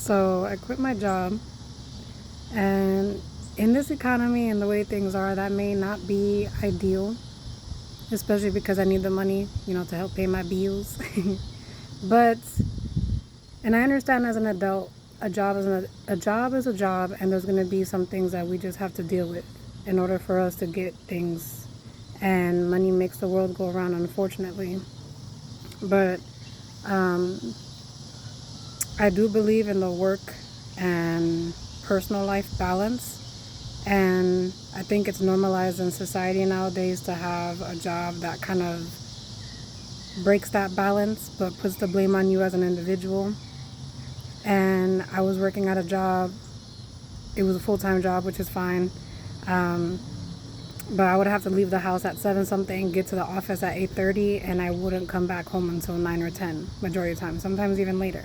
So I quit my job, and in this economy and the way things are, that may not be ideal, especially because I need the money, to help pay my bills. But, and I understand as an adult, a job is a job, and there's going to be some things that we just have to deal with in order for us to get things. And money makes the world go around, unfortunately. But I do believe in the work and personal life balance. And I think it's normalized in society nowadays to have a job that kind of breaks that balance but puts the blame on you as an individual. And I was working at a job, it was a full-time job, which is fine. But I would have to leave the house at 7 something, get to the office at 8:30, and I wouldn't come back home until 9 or 10, majority of the time, sometimes even later.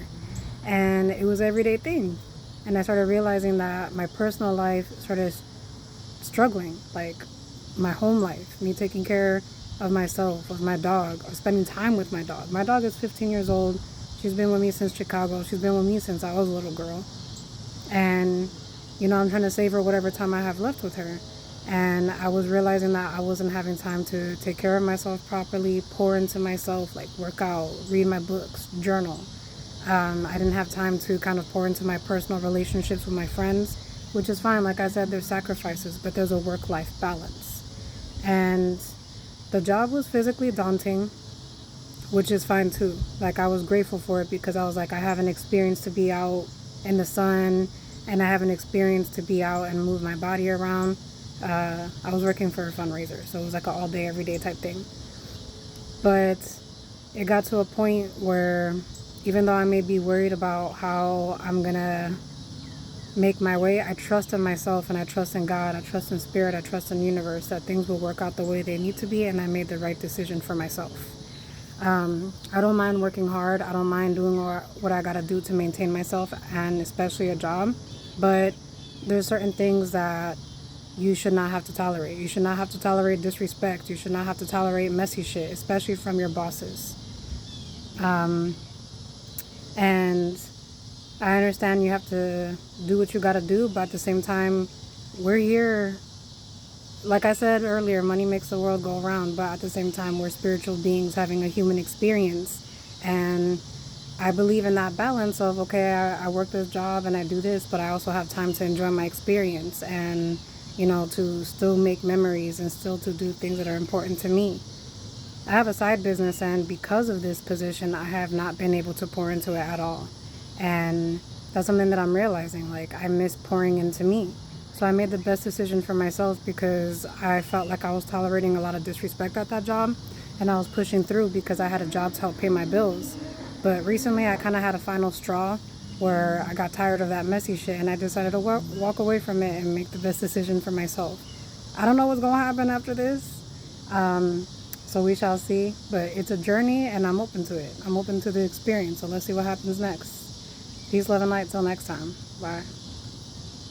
And it was an everyday thing. And I started realizing that my personal life started struggling, like my home life, me taking care of myself, of my dog, of spending time with my dog. My dog is 15 years old. She's been with me since Chicago. She's been with me since I was a little girl. And, I'm trying to save her whatever time I have left with her. And I was realizing that I wasn't having time to take care of myself properly, pour into myself, like work out, read my books, journal. I didn't have time to kind of pour into my personal relationships with my friends, which is fine. Like I said, there's sacrifices, but there's a work-life balance. And the job was physically daunting, which is fine too. Like, I was grateful for it because I was like, I have an experience to be out in the sun, and I have an experience to be out and move my body around. I was working for a fundraiser, so it was like an all day, every day type thing. But it got to a point where even though I may be worried about how I'm gonna make my way, I trust in myself and I trust in God, I trust in spirit, I trust in the universe that things will work out the way they need to be, and I made the right decision for myself. I don't mind working hard. I don't mind doing what I gotta do to maintain myself, and especially a job. But there's certain things that you should not have to tolerate. You should not have to tolerate disrespect. You should not have to tolerate messy shit, especially from your bosses. And I understand you have to do what you gotta do, but at the same time, we're here. Like I said earlier, money makes the world go around, but at the same time, we're spiritual beings having a human experience. And I believe in that balance of, okay, I work this job and I do this, but I also have time to enjoy my experience and, to still make memories and still to do things that are important to me. I have a side business, and because of this position, I have not been able to pour into it at all. And that's something that I'm realizing, like, I miss pouring into me. So I made the best decision for myself because I felt like I was tolerating a lot of disrespect at that job, and I was pushing through because I had a job to help pay my bills. But recently I kind of had a final straw where I got tired of that messy shit, and I decided to walk away from it and make the best decision for myself. I don't know what's going to happen after this. So we shall see, but it's a journey and I'm open to it. I'm open to the experience. So let's see what happens next. Peace, love, and light. Till next time. Bye.